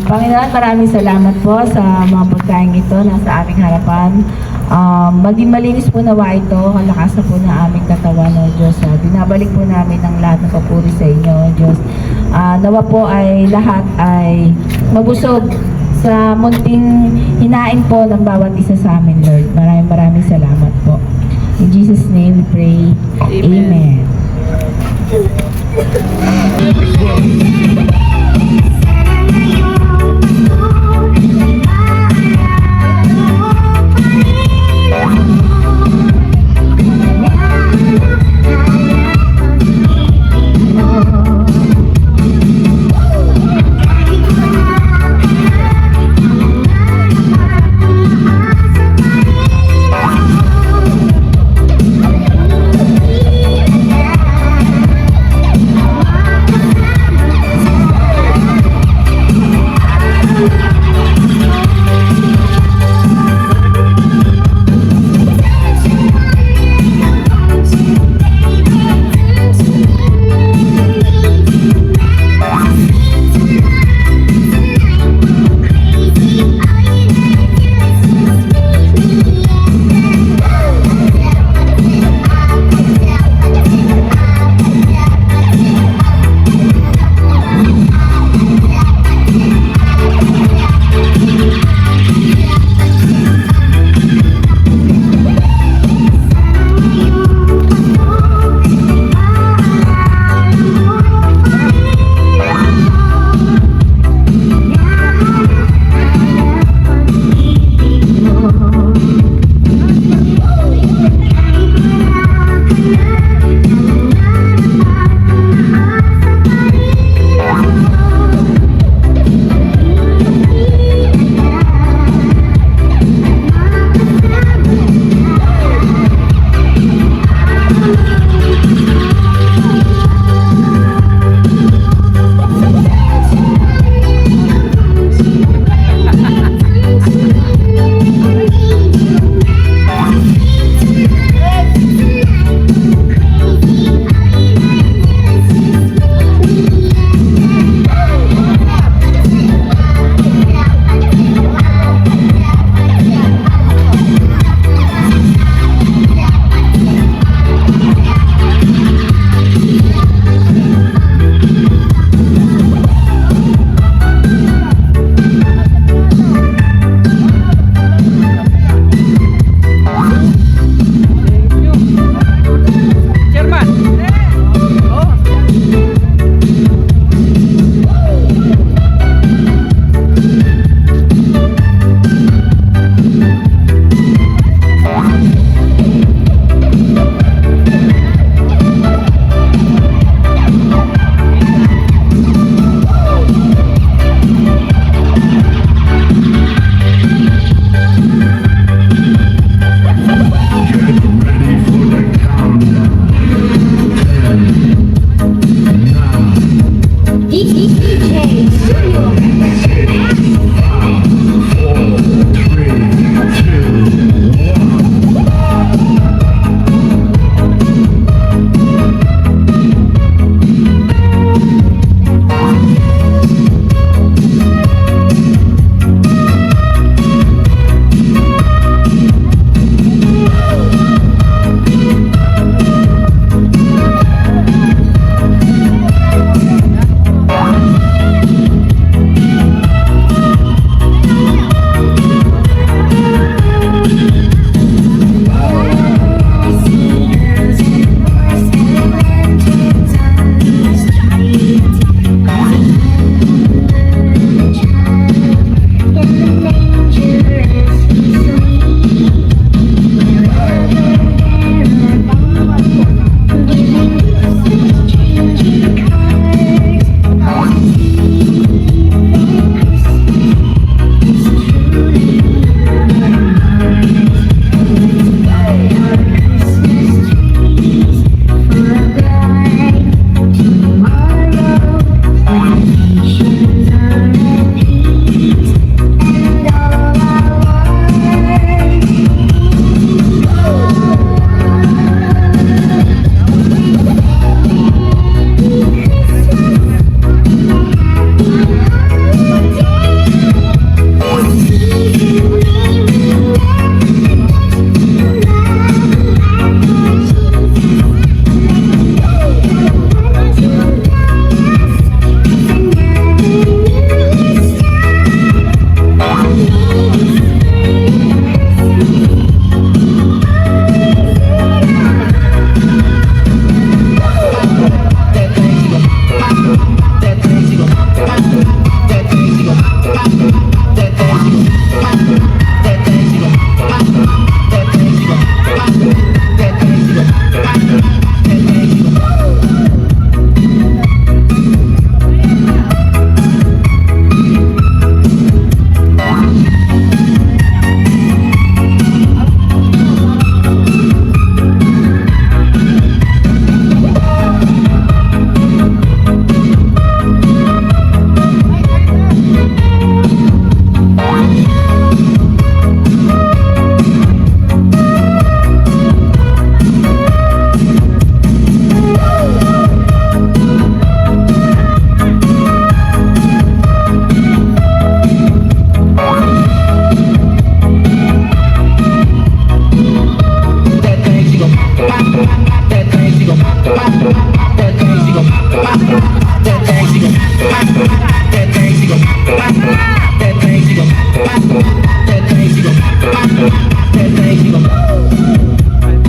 Panginoon, maraming salamat po sa mga pagkain ito nasa aming harapan. Maging malinis po nawa ito, kalakasan po ng aming katawan, o Diyos. Binabalik po namin ang lahat ng papuri sa inyo, o Diyos. Nawa po ay lahat ay mabusog sa munting hinain po ng bawat isa sa amin, Lord. Maraming salamat po. In Jesus' name we pray. Amen.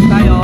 Tayo.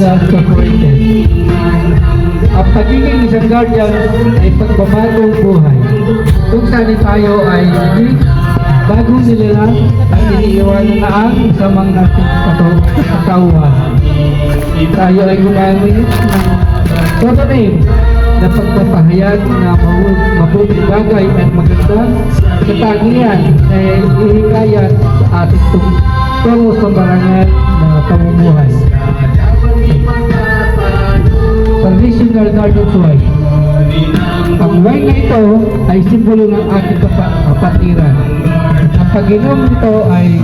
self-supported. Ang pagiging isang guardian ay pagbabagong buhay. Kung saan tayo ay hindi bagong nilalang at iniiwanan na ang masamang nating katauhan. Tayo ay gumamit ng totonim na pagpapahayag na mabuting bagay at magandang katangian na ihikayat sa ating tungo sa marangal na pamumuhay. Traditional garden wine. Ang wine na ito ay simbolo ng ating kapatiran. Ang pag-inom nito ay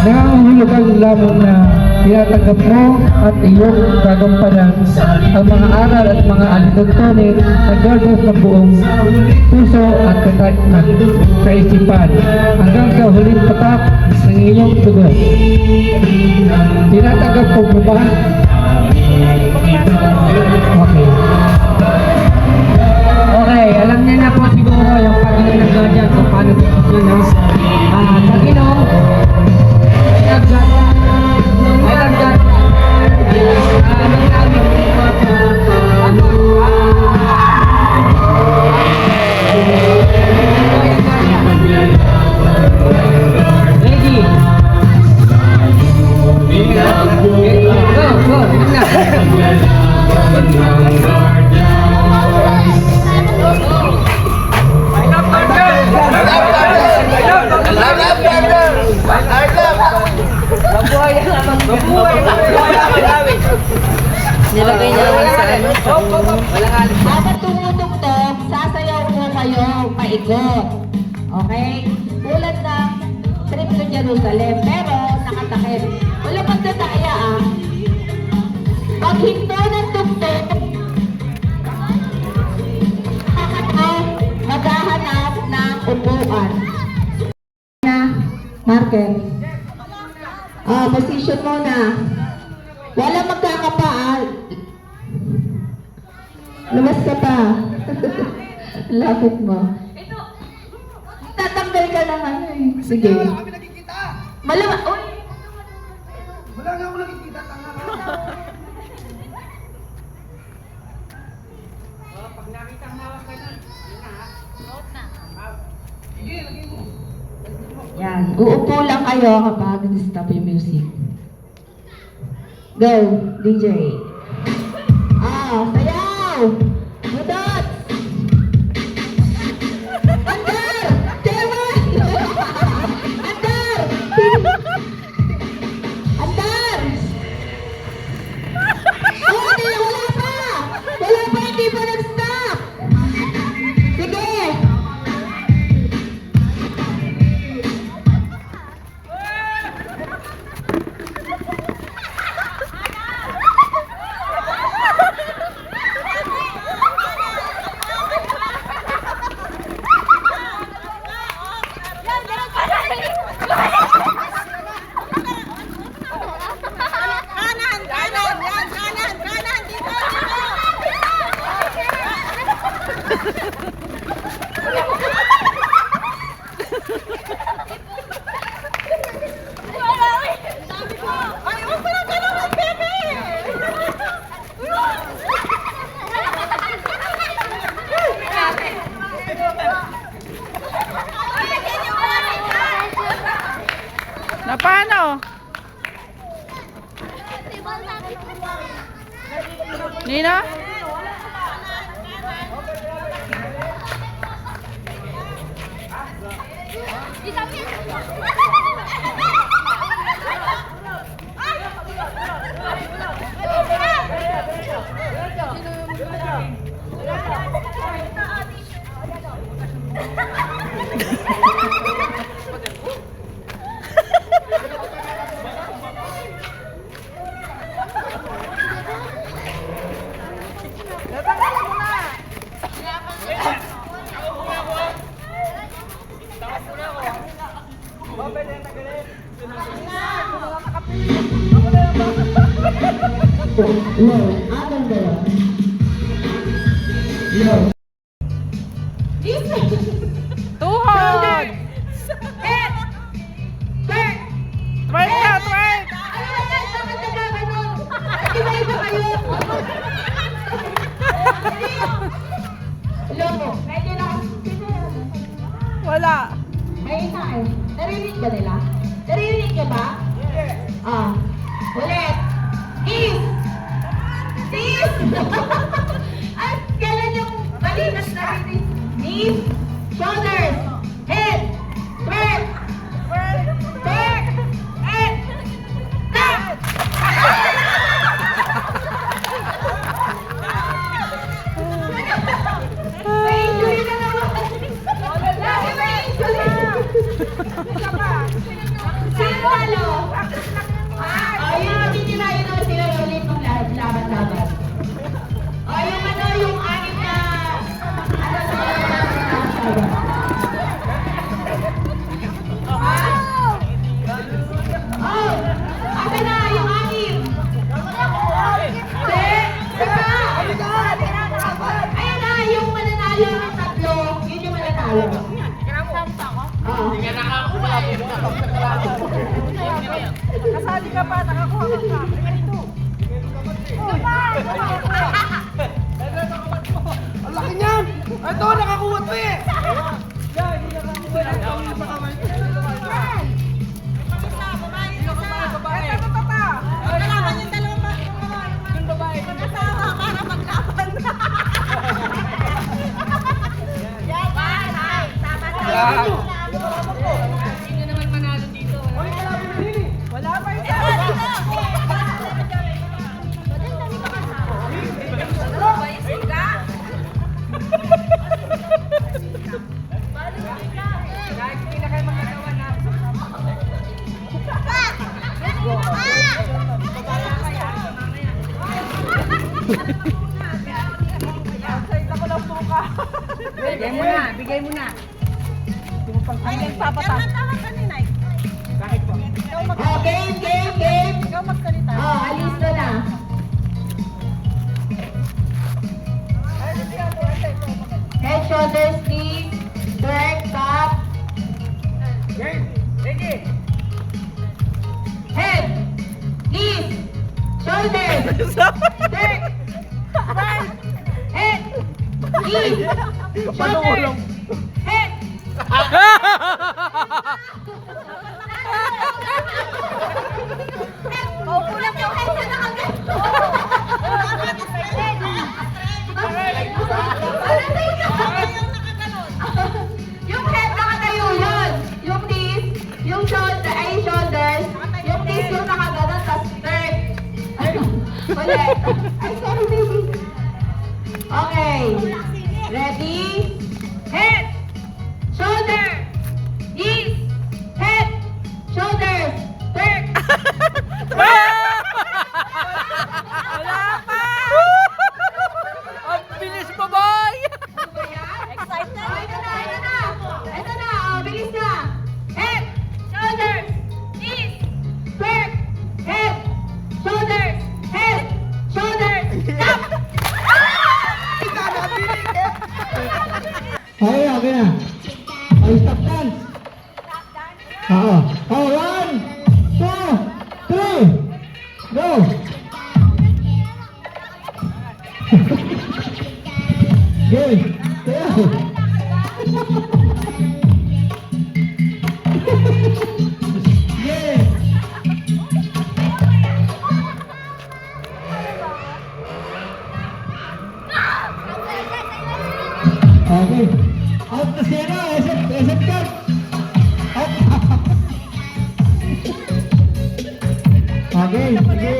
nangangahulugan lamang na tinatanggap mo at iyong gagampanan ang mga aral at mga alituntunin sa Guardians ng buong puso at kaisipan hanggang sa huling patak ng iyong dugo. Tinatanggap mo ba? Okay. Okay, alam niya na po siguro yung pagiging ng guardian kung paano po yun, no? Pag-inom, I love God. I love God. Ready? Nilagay niya naman sa ano. Habang tumutugtog, sasayaw po kayo paikot. Okay? Tulad ng trip to Jerusalem, pero nakatakip. Wala magdadaya ah. Pag hinto ng tugtog, maghahanap ng upuan. Marker. Position mo na. Wala magkakapaan. Lumas ka pa. Lapit mo. Tatanggal ka naman eh. Sige. Malama. Uy! Wala nga ako nakikita, tanga ka. Pag nakita ang hawak ka na, yun na ha. Sige, lagay mo. Yan. Uupo lang kayo kapag stop yung music. Go, DJ. Sayaw! Budot! Andar! Dewan! Andar! Andar! Okay, wala pa! Wala pa, hindi pa nag-stop! Sige! Na paano? Nina? Tuhod! Twerk na, twerk! Wala. May na eh. Narinig ka nila? Narinig ka ba? Ulit. Is! Is! At kailan yung balikas natin? Knees, shoulders, head, twerk, twerk, and tap! May injury na naman! Lagi may injury! Sino talo? Ayun, manalo ng tatlo, yun yung mananalo. Oo. Kasali ka pa, nakakuha ka pa. Ang laki niyan! Ito, nakakuha pa eh! Wala pa isa! Bigay mo na, bigay mo na. Ay, nagpapatap. Oh, game, game, game. Ikaw magsalita. Oh, alis na. Head, shoulders, knees, back, top. Head, knees, shoulders, back, front, head, knees, shoulders, head. Mauulam yung head na nakagad. Yung head nakatayo yun. Yung knees, yung shoulder, ay shoulders, yung knees yung nakaganon, tas turn. Ulit. Ay, sorry baby. Okay. Ready? Head, shoulder, knees, head, shoulders, turn. Wala pa! Ang bilis mo, boy! Excited? Ito na, ito na. Ito na, oh, bilis na. Head, shoulders, knees, back, head, shoulders, head, shoulders, stop. Okay, okay na. Okay, stop dance. Oo. Oh, 1, 2, 3, go! Game! Tayo! Game! Okay. Out na siya na. Esep ka. Out. Okay, sige.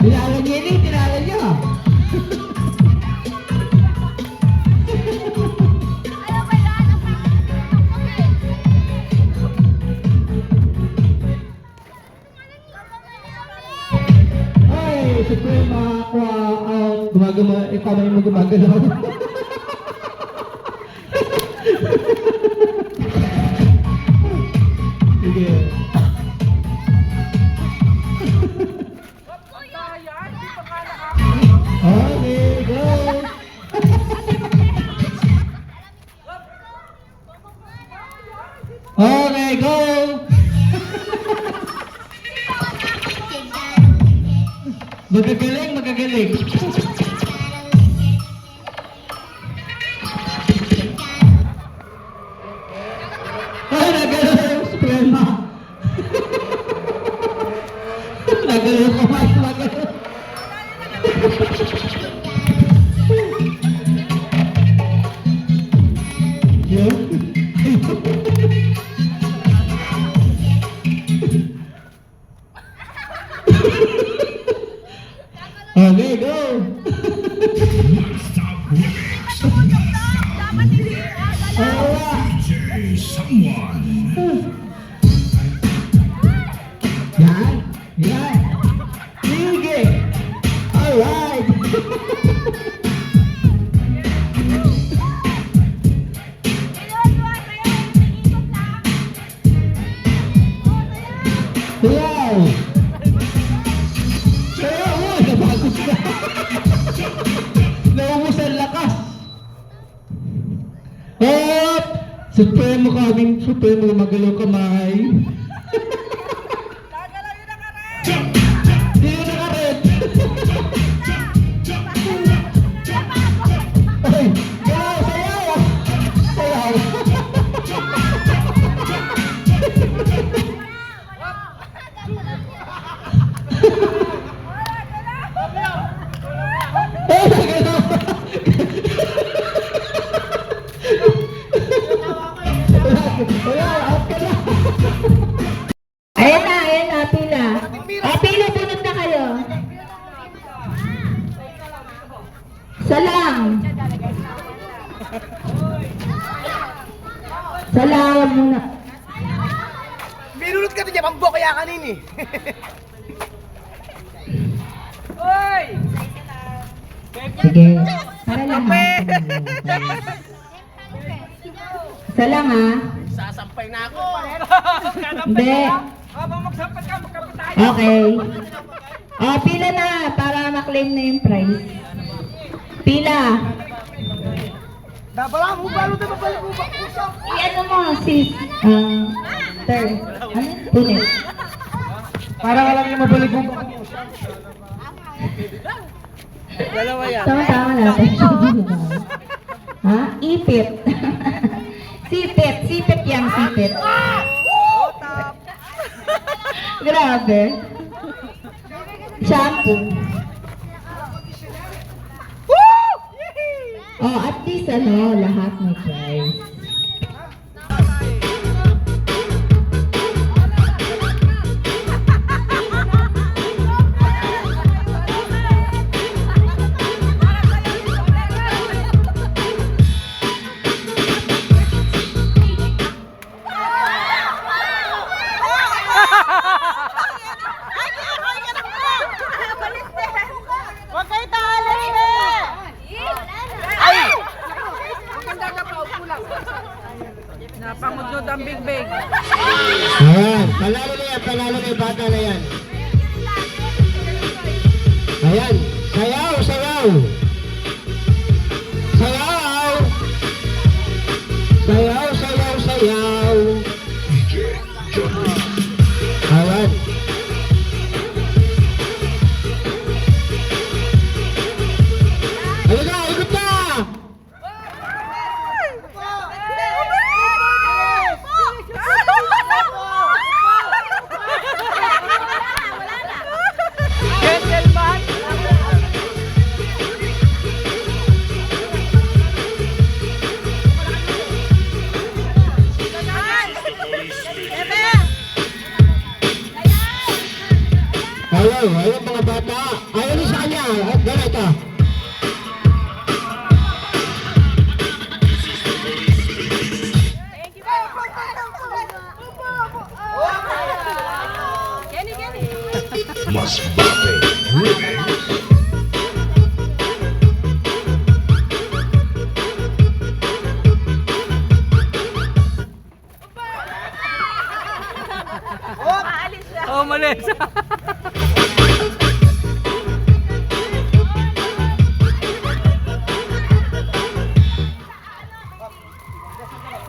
Tinala niya ni, tinala niya. Ay, Suprema, out. Kamay mo gumagalaw. Sige. Okay, go! Okay, go! Magagaling, magagaling. Ay, nagalaw yung Suprema. Nagalaw yung kamay, magalaw. Okay, go! Someone. Yan, yan. Supremo kaming supremo magalaw kamay. Hindi na karet. Ay, sayaw, sayaw. Sayaw. Ay, galaw. Wala, out ka na. Ayan na, pila. Pila, bunot na kayo. Salang. Salang muna. Binulot ka na dyan, mambo kaya kanini. Sige. Para lang ha. Salang ha. Sasampay na ako. Hindi. Habang magsampat ka, magkampat tayo. Okay. Pila na para maklaim na yung prize. Pila. Dabala mo, balo na mabalik mo ba? Usap. Ano mo, sis? Third. Ano? Punit. Para walang yung mabalik mo. Dalawa yan. Tama-tama natin. Ha? Ipit. Sipit. Sipit yang sipit. Grabe. Shampoo. Oh, at least ano, lahat may price. Huwag kayo tahalas na! Ay! Napangudlod ang big-big. Ayan, palalo na yan, palalo na yung bata na yan. Ayan, sayaw, sayaw. Sayaw. Sayaw, sayaw, sayaw. Ayan. Ayun na, ikot na! Gentleman! Ayaw, ayaw mga bata. Ayaw ni sa kanya. Gana ito. Oh, malis.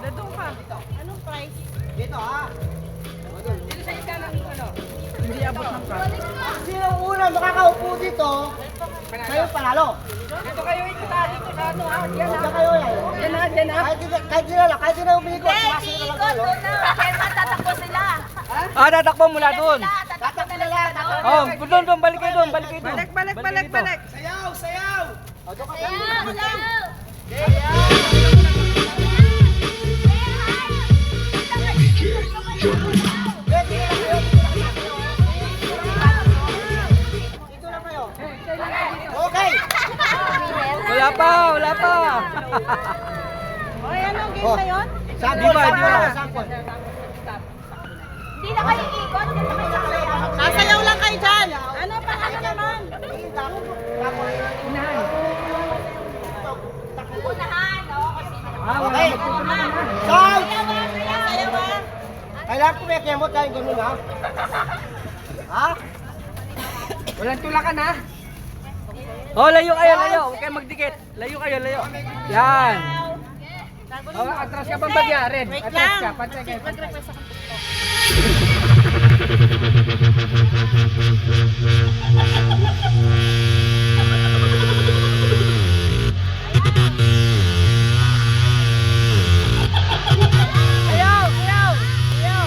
Dadong ka. Anong price? Dito ha. Dito sa isa ng ano? Hindi abot ng price. Sino ang una makakaupo dito? Kayo panalo. Dito kayo ikita dito sa ano ha? Yan Diyan ha? kayo yan. Yan ha? Yan ha? Kahit sila umiikot. Sumasin na lang kayo. Ah, tatakbo mula doon. Tatakbo na lang. Oh, doon, balik kayo doon, balik kayo doon. Balik. Sayaw, sayaw. O, doon ka sa Dito lang kayo. Okay. Wala pa. Okay, anong game na yun? Sample, Di ba? sample. Hindi na kayo ikot, hindi na kayo sasayaw. Sasayaw lang kayo dyan. Ano pa, ano naman? Unahan, no? Okay. Sound! Sayaw ba? Kailangan ko may kemot dahil ganun ha. Ha? Walang tulakan ha. Oh, layo kayo. Huwag kayo magdikit. Layo kayo. Yan. Oh, atras ka bang bagya, Red? Wait Atras lang. ka, pantay kayo. Mag-request ako. Ayaw! Ayaw! Ayaw!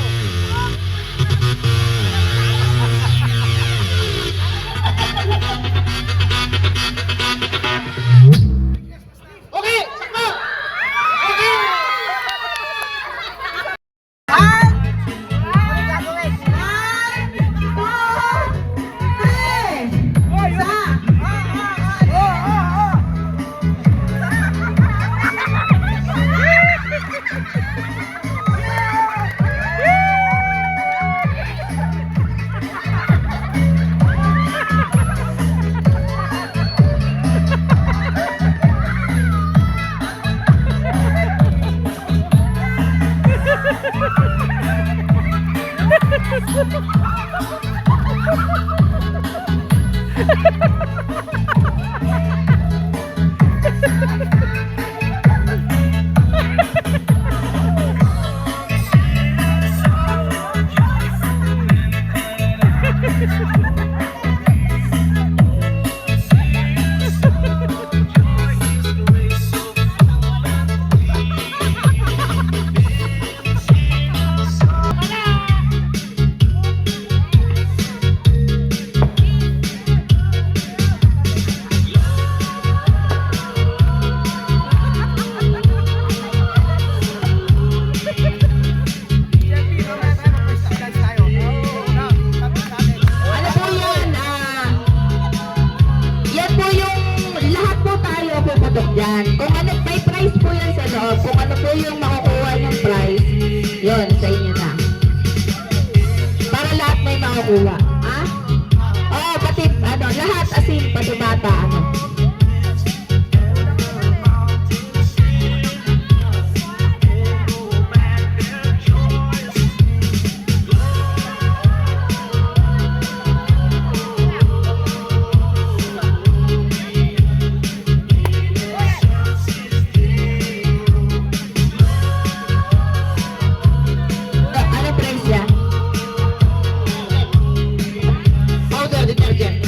Okay! Takbo! Ano po yan? Yan po yung lahat po tayo puputok dyan. Kung ano, may prize po yan sa loob. Kung ano po yung makukuha ng prize, yun, sa inyo na. Para lahat may makukuha. Ha? Oo, pati, ano, lahat asin, pati bata, ano. Ano price yan? Powder detergent.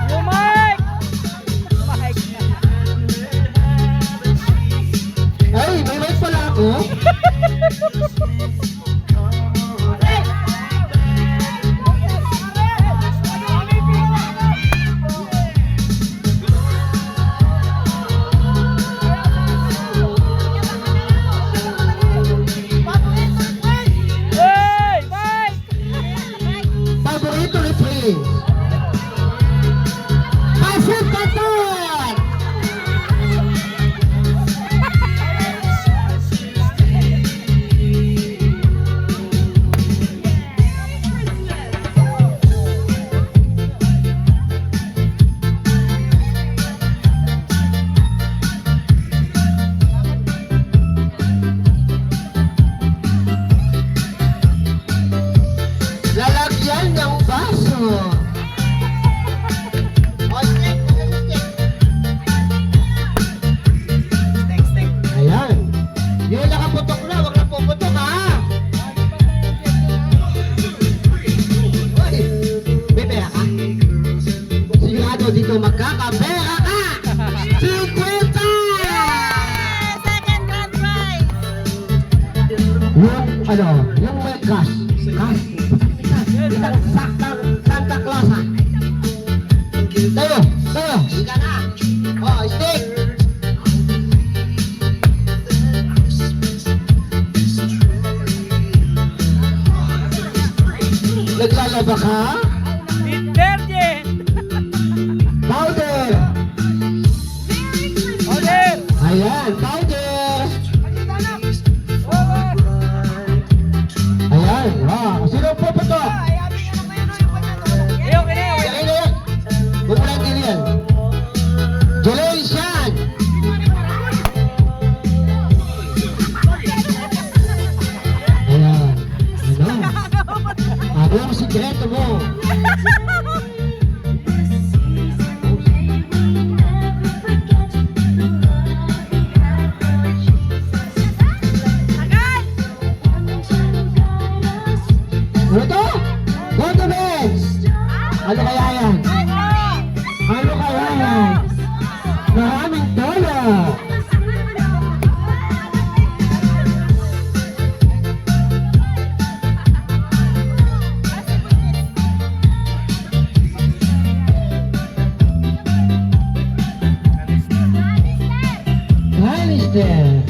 Yung mic! Mic na. Ay, may mic pala ako. Hey! Mic! Paborito ni Prince. Pasok Katon! Lalagyan ng baso. Ayan. Yung nakaputok na, wag na puputok ha. Uy, may pera ka? Sigurado dito magkakapera ka. 50! Second grand prize! Yung ano, yung may cash. Cash. Isang saktang Santa Claus ha. Tayo, tayo. Ika na. Oh, stick. Naglalaba ka? Detergent! Powder. Order! Ayan, powder. Ano kaya yan? Ano kaya yan? Maraming toyo. Alistair.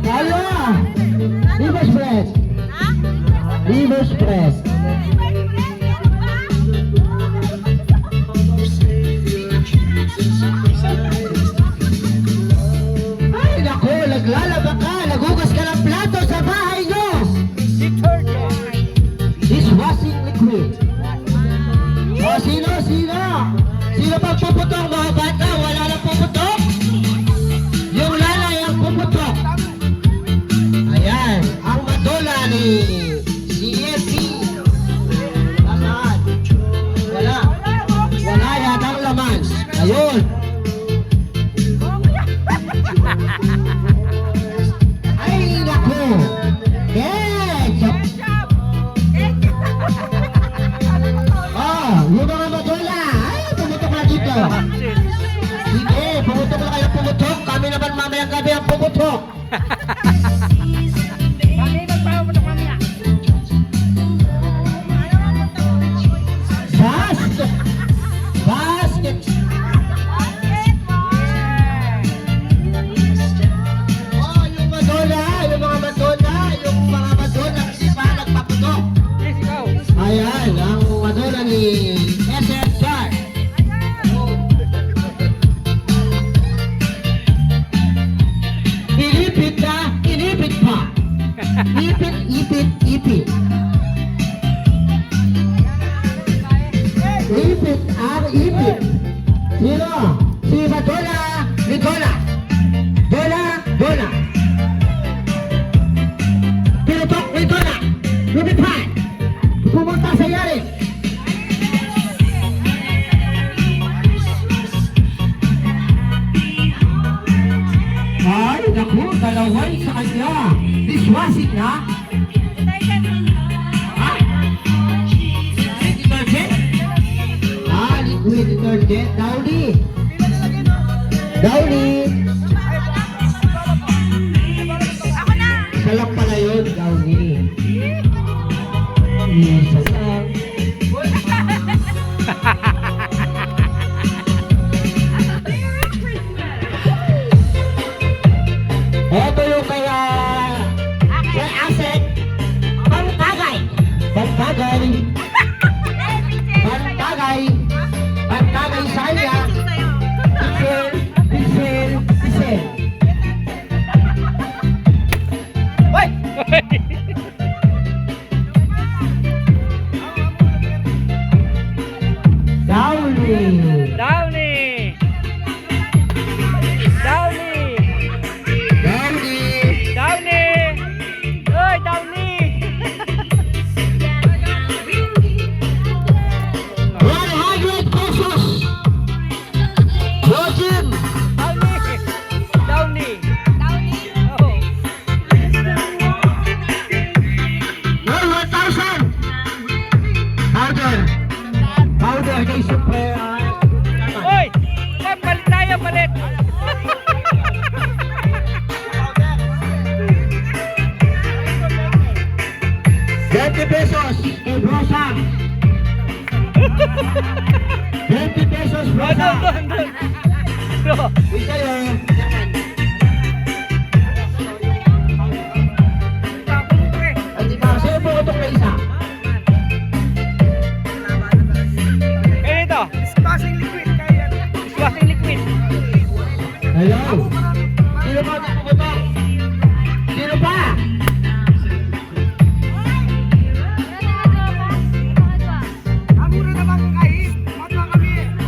Kaya! Reverse press. Reverse press. Ay, naku, naglalaba ka. Nagugas ka ng plato sa bahay nyo. Detergent. Dishwashing liquid. O, sino? Sino bang puputok, mga bata? Wala nang puputok? Yung lalay ang puputok. Ayan, ang madola ni CFP. Nasaan? Wala. Wala yatang laman. Ayun. Ay, naku. Ketchup. Oh, yung mga madola. Ay, pumutok na dito. Sige, pumutok na kayo pumutok. Kami naman mamayang gabi ang pumutok. Kami magpapatok mamaya. Basket. Basket. Oh, yung madola, yung mga madola, yung mga madola kasi pa nagpaputok. Yes, ikaw. Ayan, ang madola ni SF Char. Inipit na, inipit pa. Ipit, ipit, ipit. Ipit ang ipit. Sino? Si Madola, Nicola. Dola, Dola. Pinutok, Nicola. Lumipad. Pumunta sa yari. Ay, naku, dalaway sa kanya. Dishwashing na. Ha? Detergent? Ah, liquid detergent. Downy. Downy. Isa lang pala yun, Downy. Isa lang. Ito yung kaya may asset. Pantagay. Pantagay. Pantagay. Pantagay sa kanya. Pisel. Pisel. Pisel. Hoy! Downy. Downy! Downy! Downy. Downy! Hoy, Downy! 100 pesos. Rojim. Downy! Downy! Oh. 1,000. Powder. Powder kay Super. Hoy! Palit tayo, palit! $20 kay Brosam. 20 pesos Oh, Brosam. doon. Bro, Isa yun. At iba, sino po ito na isa? kayo dito. Dishwashing liquid. Dishwashing liquid. Hello? Sino pa ito po ito? Sino pa?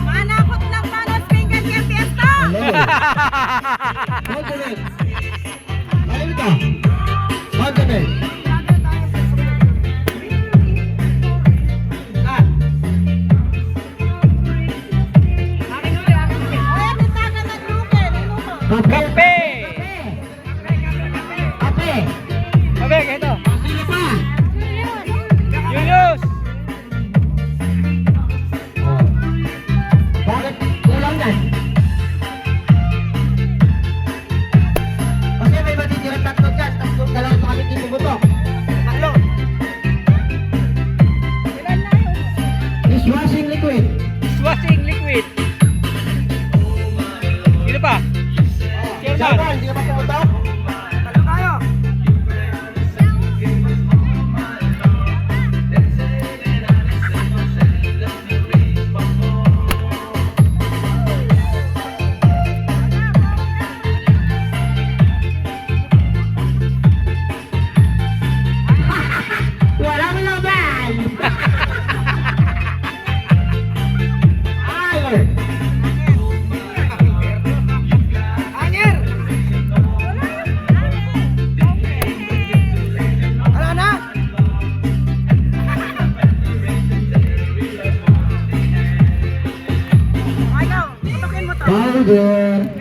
Manakot ng panos, pinggan kaya fiesta! Hello? Condiment. Ano ito? Condiment. ito. Sino pa? Julius. Oh. Bakit kulang yan? Kasi may matitirang tatlo dyan. Tatlong dalawa pa kami tinubutok. Tatlo. Dishwashing liquid. Dishwashing liquid. Sino pa? Chairman. Chairman, hindi ka ba pumutok? Tatlo tayo. Walang laban! Ayer! Ayer! Wala na? Ayaw, tutukin mo to. Powder!